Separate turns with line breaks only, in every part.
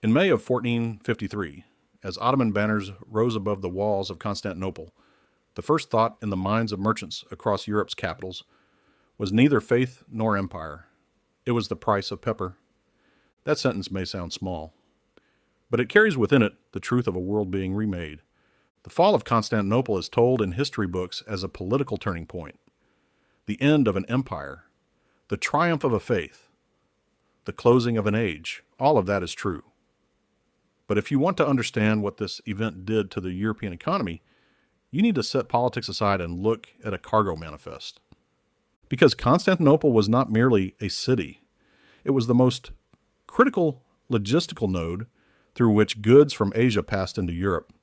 In May of 1453, as Ottoman banners rose above the walls of Constantinople, the first thought in the minds of merchants across Europe's capitals was neither faith nor empire. It was the price of pepper. That sentence may sound small, but it carries within it the truth of a world being remade. The fall of Constantinople is told in history books as a political turning point, the end of an empire, the triumph of a faith, the closing of an age. All of that is true. But if you want to understand what this event did to the European economy, you need to set politics aside and look at a cargo manifest. Because Constantinople was not merely a city, it was the most critical logistical node through which goods from Asia passed into Europe.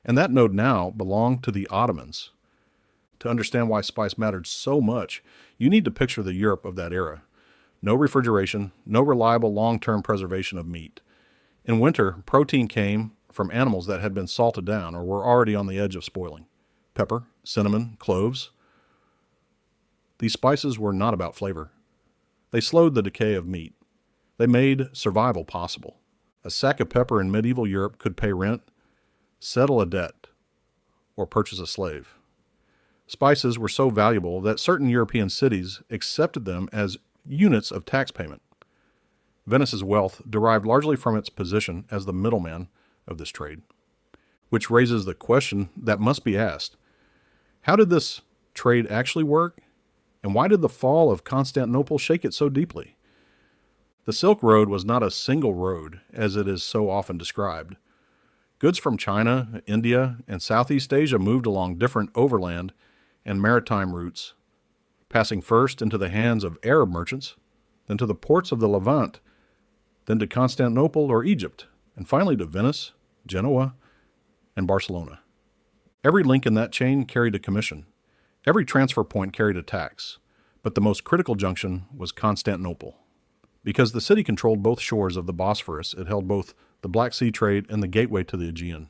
And that node now belonged to the Ottomans. To understand why spice mattered so much, you need to picture the Europe of that era. No refrigeration, no reliable long-term preservation of meat. In winter, protein came from animals that had been salted down or were already on the edge of spoiling. Pepper, cinnamon, cloves. These spices were not about flavor. They slowed the decay of meat. They made survival possible. A sack of pepper in medieval Europe could pay rent, settle a debt, or purchase a slave. Spices were so valuable that certain European cities accepted them as units of tax payment. Venice's wealth derived largely from its position as the middleman of this trade, which raises the question that must be asked. How did this trade actually work, and why did the fall of Constantinople shake it so deeply? The Silk Road was not a single road, as it is so often described. Goods from China, India, and Southeast Asia moved along different overland and maritime routes, passing first into the hands of Arab merchants, then to the ports of the Levant, then to Constantinople or Egypt, and finally to Venice, Genoa, and Barcelona. Every link in that chain carried a commission. Every transfer point carried a tax. But the most critical junction was Constantinople. Because the city controlled both shores of the Bosphorus, it held both the Black Sea trade and the gateway to the Aegean.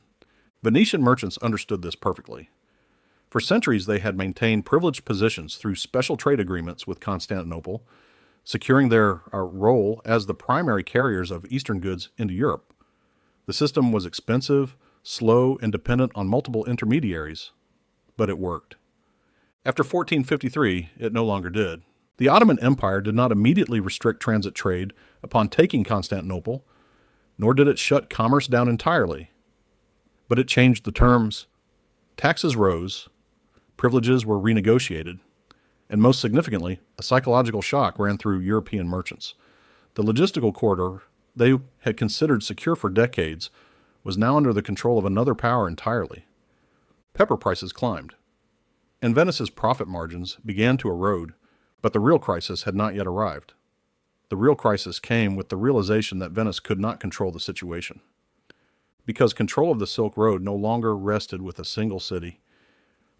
Venetian merchants understood this perfectly. For centuries, they had maintained privileged positions through special trade agreements with Constantinople, securing their role as the primary carriers of Eastern goods into Europe. The system was expensive, slow, and dependent on multiple intermediaries, but it worked. After 1453, it no longer did. The Ottoman Empire did not immediately restrict transit trade upon taking Constantinople, nor did it shut commerce down entirely. But it changed the terms. Taxes rose, privileges were renegotiated, and most significantly, a psychological shock ran through European merchants. The logistical corridor they had considered secure for decades was now under the control of another power entirely. Pepper prices climbed, and Venice's profit margins began to erode, but the real crisis had not yet arrived. The real crisis came with the realization that Venice could not control the situation. Because control of the Silk Road no longer rested with a single city,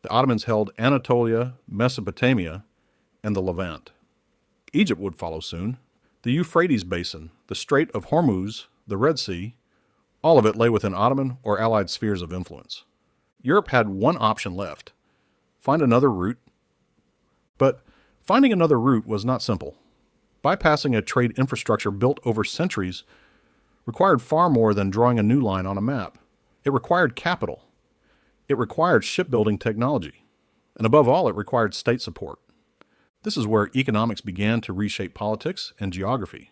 the Ottomans held Anatolia, Mesopotamia, and the Levant. Egypt would follow soon. The Euphrates Basin, the Strait of Hormuz, the Red Sea, all of it lay within Ottoman or Allied spheres of influence. Europe had one option left: find another route. But finding another route was not simple. Bypassing a trade infrastructure built over centuries required far more than drawing a new line on a map. It required capital. It required shipbuilding technology. And above all, it required state support. This is where economics began to reshape politics and geography.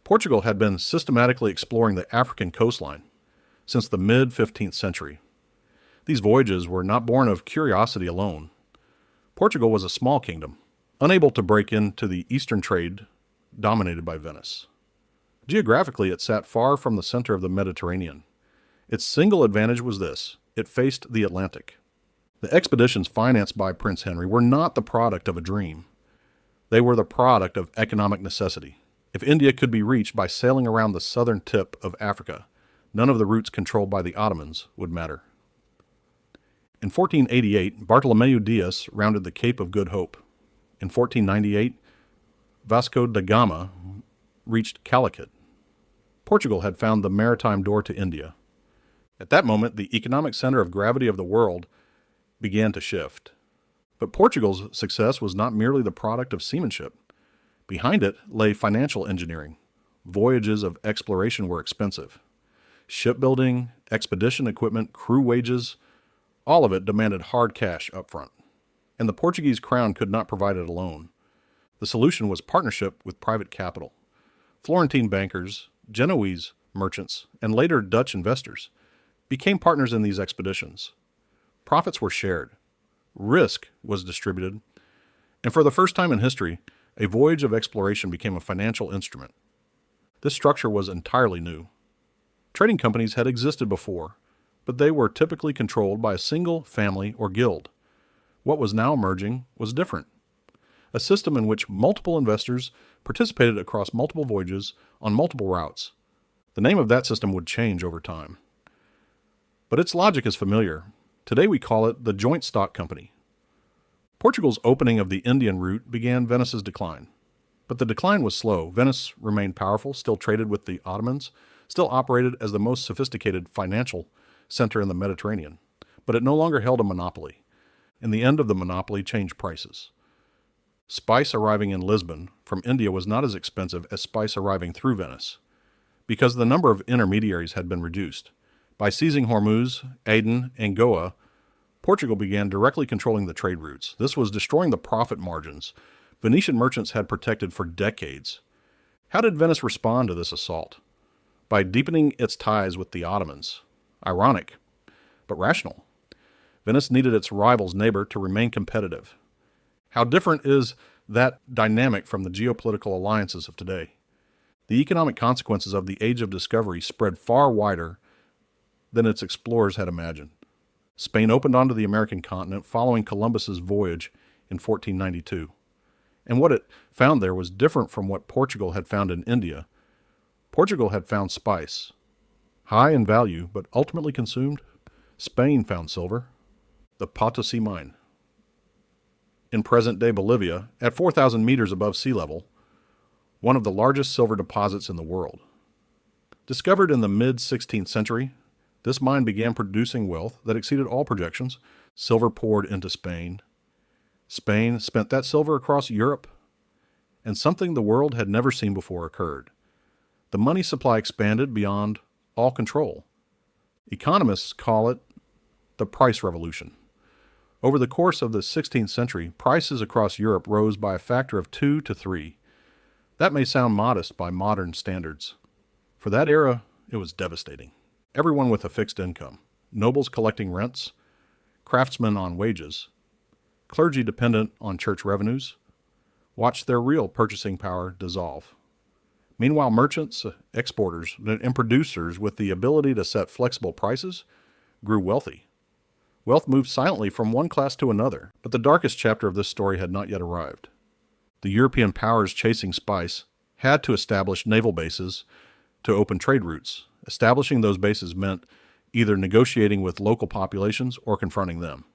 Portugal had been systematically exploring the African coastline since the mid-15th century. These voyages were not born of curiosity alone. Portugal was a small kingdom, unable to break into the eastern trade dominated by Venice. Geographically, it sat far from the center of the Mediterranean. Its single advantage was this: it faced the Atlantic. The expeditions financed by Prince Henry were not the product of a dream. They were the product of economic necessity. If India could be reached by sailing around the southern tip of Africa, none of the routes controlled by the Ottomans would matter. In 1488, Bartolomeu Diaz rounded the Cape of Good Hope. In 1498, Vasco da Gama reached Calicut. Portugal had found the maritime door to India. At that moment, the economic center of gravity of the world began to shift. But Portugal's success was not merely the product of seamanship. Behind it lay financial engineering, Voyages of exploration were expensive. Shipbuilding, expedition equipment, crew wages, all of it demanded hard cash up front. And the Portuguese crown could not provide it alone. The solution was partnership with private capital. Florentine bankers, Genoese merchants, and later Dutch investors became partners in these expeditions. Profits were shared. Risk was distributed. And for the first time in history, a voyage of exploration became a financial instrument. This structure was entirely new. Trading companies had existed before, but they were typically controlled by a single family or guild. What was now emerging was different. A system in which multiple investors participated across multiple voyages on multiple routes. The name of that system would change over time. But its logic is familiar. Today we call it the joint stock company. Portugal's opening of the Indian route began Venice's decline. But the decline was slow. Venice remained powerful, still traded with the Ottomans, still operated as the most sophisticated financial center in the Mediterranean. But it no longer held a monopoly. And the end of the monopoly changed prices. Spice arriving in Lisbon from India was not as expensive as spice arriving through Venice, because the number of intermediaries had been reduced. By seizing Hormuz, Aden, and Goa, Portugal began directly controlling the trade routes. This was destroying the profit margins Venetian merchants had protected for decades. How did Venice respond to this assault? By deepening its ties with the Ottomans. Ironic, but rational. Venice needed its rival's neighbor to remain competitive. How different is that dynamic from the geopolitical alliances of today? The economic consequences of the Age of Discovery spread far wider than its explorers had imagined. Spain opened onto the American continent following Columbus's voyage in 1492. And what it found there was different from what Portugal had found in India. Portugal had found spice, high in value but ultimately consumed. Spain found silver, the Potosi mine. In present-day Bolivia, at 4,000 meters above sea level, one of the largest silver deposits in the world. Discovered in the mid-16th century, this mine began producing wealth that exceeded all projections. Silver poured into Spain. Spain spent that silver across Europe, and something the world had never seen before occurred. The money supply expanded beyond all control. Economists call it the price revolution. Over the course of the 16th century, prices across Europe rose by a factor of 2 to 3. That may sound modest by modern standards. For that era, it was devastating. Everyone with a fixed income, nobles collecting rents, craftsmen on wages, clergy dependent on church revenues, watched their real purchasing power dissolve. Meanwhile, merchants, exporters, and producers with the ability to set flexible prices grew wealthy. Wealth moved silently from one class to another, but the darkest chapter of this story had not yet arrived. The European powers chasing spice had to establish naval bases to open trade routes. Establishing those bases meant either negotiating with local populations or confronting them.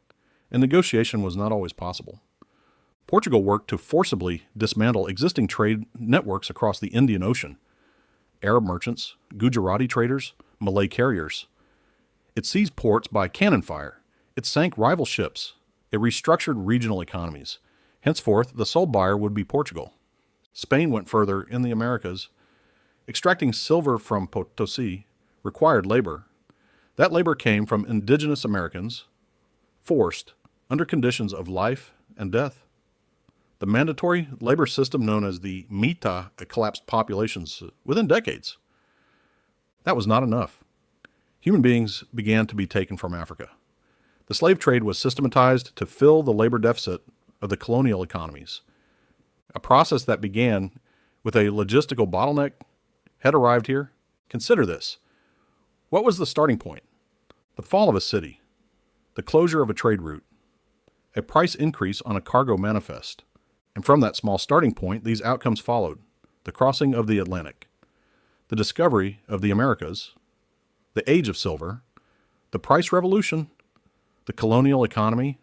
And negotiation was not always possible. Portugal worked to forcibly dismantle existing trade networks across the Indian Ocean. Arab merchants, Gujarati traders, Malay carriers. It seized ports by cannon fire. It sank rival ships. It restructured regional economies. Henceforth, the sole buyer would be Portugal. Spain went further in the Americas. Extracting silver from Potosi required labor. That labor came from indigenous Americans, forced, under conditions of life and death. The mandatory labor system known as the Mita collapsed populations within decades. That was not enough. Human beings began to be taken from Africa. The slave trade was systematized to fill the labor deficit of the colonial economies. A process that began with a logistical bottleneck had arrived here. Consider this. What was the starting point? The fall of a city, the closure of a trade route, a price increase on a cargo manifest. And from that small starting point, these outcomes followed. The crossing of the Atlantic, the discovery of the Americas, the age of silver, the price revolution, the colonial economy,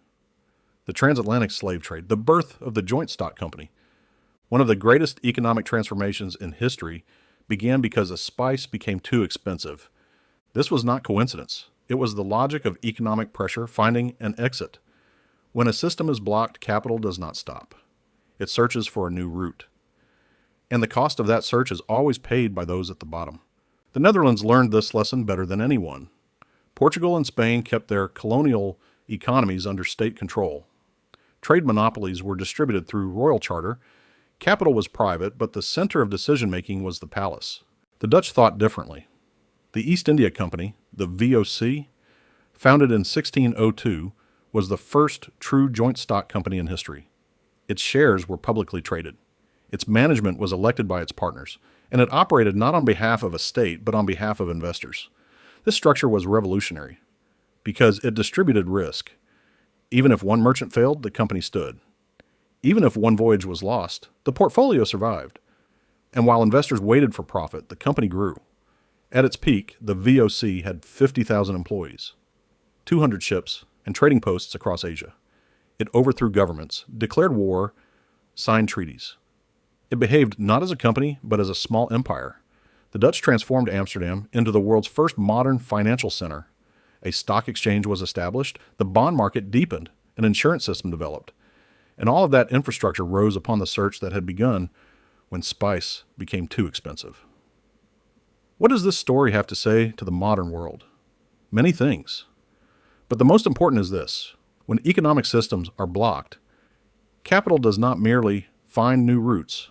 the transatlantic slave trade, the birth of the joint stock company. One of the greatest economic transformations in history began because a spice became too expensive. This was not coincidence. It was the logic of economic pressure finding an exit. When a system is blocked, capital does not stop. It searches for a new route. And the cost of that search is always paid by those at the bottom. The Netherlands learned this lesson better than anyone. Portugal and Spain kept their colonial economies under state control. Trade monopolies were distributed through royal charter. Capital was private, but the center of decision-making was the palace. The Dutch thought differently. The East India Company, the VOC, founded in 1602, was the first true joint stock company in history. Its shares were publicly traded. Its management was elected by its partners, and it operated not on behalf of a state, but on behalf of investors. This structure was revolutionary because it distributed risk. Even if one merchant failed, the company stood. Even if one voyage was lost, the portfolio survived. And while investors waited for profit, the company grew. At its peak, the VOC had 50,000 employees, 200 ships, and trading posts across Asia. It overthrew governments, declared war, signed treaties. It behaved not as a company, but as a small empire. The Dutch transformed Amsterdam into the world's first modern financial center. A stock exchange was established, the bond market deepened, an insurance system developed. And all of that infrastructure rose upon the search that had begun when spice became too expensive. What does this story have to say to the modern world? Many things. But the most important is this. When economic systems are blocked, capital does not merely find new routes.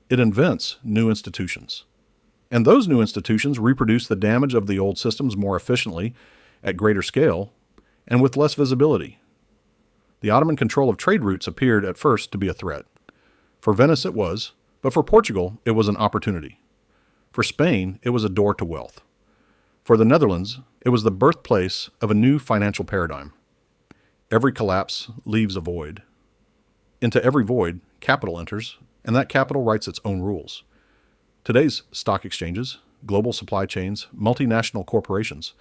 It invents new institutions. And those new institutions reproduce the damage of the old systems more efficiently, at greater scale, and with less visibility. The Ottoman control of trade routes appeared at first to be a threat. For Venice it was, but for Portugal it was an opportunity. For Spain it was a door to wealth. For the Netherlands it was the birthplace of a new financial paradigm. Every collapse leaves a void. Into every void, capital enters, and that capital writes its own rules. Today's stock exchanges, global supply chains, multinational corporations,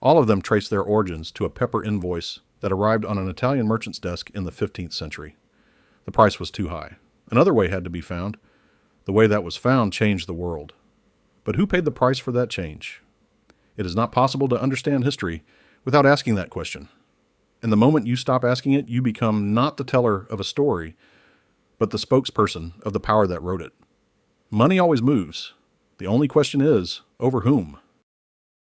all of them trace their origins to a paper invoice that arrived on an Italian merchant's desk in the 15th century. The price was too high. Another way had to be found. The way that was found changed the world. But who paid the price for that change? It is not possible to understand history without asking that question. And the moment you stop asking it, you become not the teller of a story, but the spokesperson of the power that wrote it. Money always moves. The only question is, over whom?